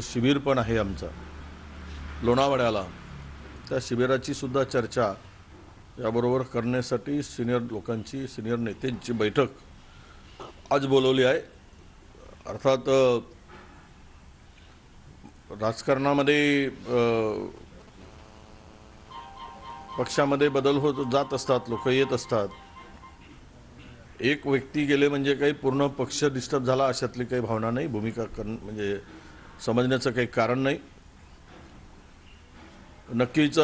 शिबिर पण आहे आमचा लोणावळ्याला। त्या शिबिराची सुद्धा चर्चा याबरोबर करण्यासाठी सिनियर लोकांची सिनियर नेत्यांची बैठक आज बोलवली आहे। अर्थात राजकारणामध्ये पक्षामध्ये बदल होत जात असतात, लोक येत असतात। एक व्यक्ती गेले म्हणजे काही पूर्ण पक्ष डिस्टर्ब झाला अशातली काही भावना नाही, भूमिका म्हणजे समजण्याचं काही कारण नाही। नक्कीच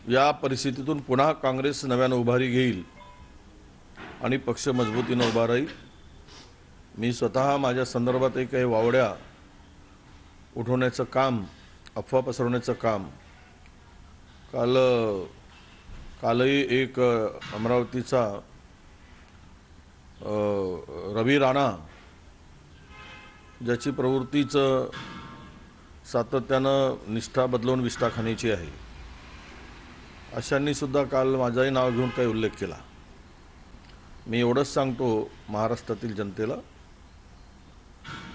या परिस्थितीतून पुन्हा काँग्रेस नव्याने उभारी घेईल आणि पक्ष मजबूतीने उभा राहील। मी स्वतः माझ्या संदर्भात काही वावड्या उठवण्याचं काम, अफवा पसरवण्याचं काम कालही एक अमरावतीचा रवी राणा, ज्याची प्रवृत्तीच सातत्यानं निष्ठा बदलून विष्ठा खाण्याची आहे, अशांनी सुद्धा काल माझाही नाव घेऊन काही उल्लेख केला। मी एवढंच सांगतो महाराष्ट्रातील जनतेला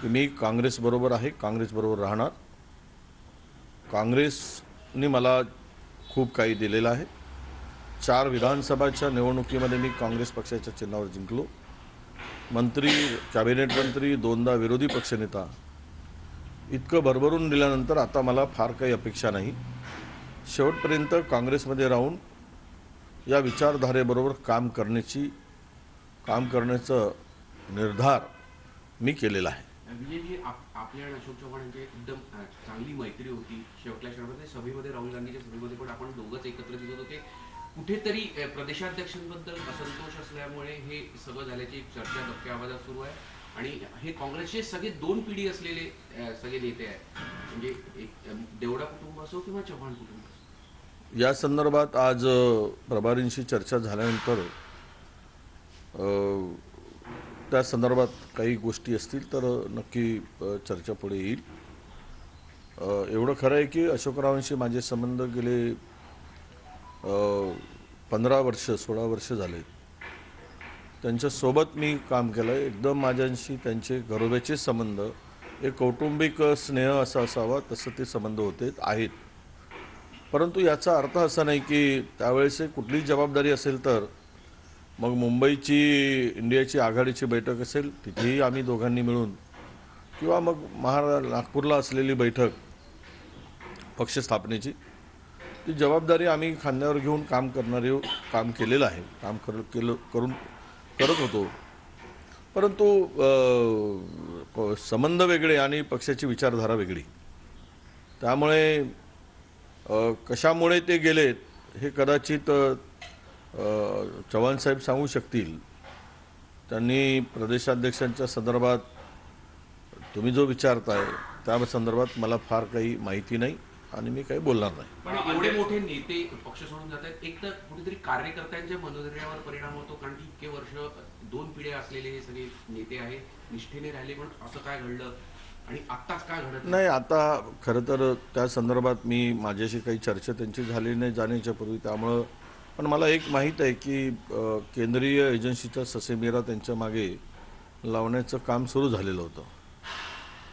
की मी काँग्रेस बरोबर आहे, काँग्रेस बरोबर राहणार। काँग्रेसने मला खूप काही दिलेलं आहे। 4 विधानसभाच्या निवडणुकीमध्ये मी काँग्रेस पक्षाच्या चिन्हावर जिंकलो, मंत्री, कॅबिनेट मंत्री, 2दा विरोधी पक्षनेता। इतकं भरभरून दिल्यानंतर आता मला फार काही अपेक्षा नाही। शेवटपर्यंत काँग्रेसमध्ये राहून या विचारधारेबरोबर काम करण्याचा निर्धार मी केलेला आहे। विजयजी, आपल्या अशोक चव्हाण यांची एकदम चांगली मैत्री होती। शेवटल्या क्षणामध्ये सभेमध्ये, राहुल गांधीच्या सभेमध्ये पण आपण दोघंच एकत्र दिसत होते। कुठेतरी प्रदेशाध्यक्षांबद्दल असंतोष असल्यामुळे हे सगळं झाल्याची चर्चा दबक्या आवाजात सुरू आहे आणि हे काँग्रेसचे सगळे 2 पिढी असलेले सगळे नेते आहेत, म्हणजे एक देवडा कुटुंब असो किंवा चव्हाण कुटुंब असो। या संदर्भात आज प्रभारींशी चर्चा झाल्यानंतर त्या संदर्भात काही गोष्टी असतील तर नक्की चर्चा पुढे येईल। एवढं खरं आहे की अशोकरावांशी माझे संबंध गेले 15 वर्ष 16 वर्ष झाले। त्यांच्यासोबत मी काम केलं आहे। एकदम माझ्यांशी त्यांचे घरोब्याचे संबंध, एक कौटुंबिक स्नेह असा असावा तसं ते संबंध होते आहेत। परंतु याचा अर्थ असा नाही की त्यावेळेस कुठलीही जबाबदारी असेल तर मग मुंबईची इंडियाची आघाडीची बैठक असेल तिथेही आम्ही दोघांनी मिळून, किंवा मग नागपूरला असलेली बैठक पक्ष स्थापनेची, ती जबाबदारी आम्ही खांद्यावर घेऊन काम केलेलं आहे, करत होतो। परंतु संबंध वेगळे आणि पक्षाची विचारधारा वेगळी, त्यामुळे कशामुळे ते गेलेत हे कदाचित चव्हाण साहेब सांगू शकतील। त्यांनी प्रदेशाध्यक्षांच्या संदर्भात तुम्ही जो विचारताय त्या संदर्भात मला फार काही माहिती नाही आणि मी काही बोलणार नाही। पण एवढे मोठे नेते पक्ष सोडून जात आहेत, एक तर कुठेतरी कार्यकर्त्यांच्या मनोधैर्यावर परिणाम होतो, कारण की इतके वर्ष 2 पिढ्या असलेले हे सगळे नेते आहे, निष्ठेने राहिले, पण असं काय घडलं आणि आत्ताच काय घडत नाही। आता खरं तर त्या संदर्भात माझ्याशी काही चर्चा त्यांची झाली नाही जाण्याच्या पूर्वी, त्यामुळं पण मला एक माहीत आहे की केंद्रीय एजन्सीचा ससेमिरा त्यांच्या मागे लावण्याचं काम सुरू झालेलं होतं।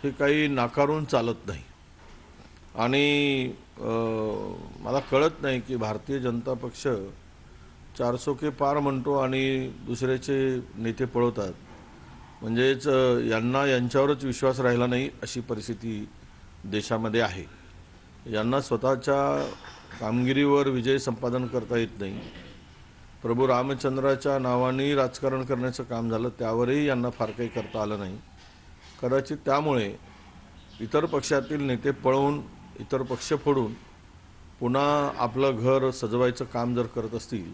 हे काही नाकारून चालत नाही आणि मला कळत नाही की भारतीय जनता पक्ष 400 के पार म्हणतो आणि दुसऱ्याचे नेते पळवतात, म्हणजेच यांच्यावरच विश्वास राहिला नाही अशी परिस्थिती देशामध्ये आहे। यांना स्वतःच्या कामगिरीवर विजय संपादन करता येत नाही। प्रभू रामचंद्राच्या नावाने राजकारण करण्याचं काम झालं, त्यावरही यांना फार काही करता आलं नाही। कदाचित त्यामुळे इतर पक्षातील नेते पळवून, इतर पक्ष फोडून पुन्हा आपलं घर सजवायचं काम जर करत असतील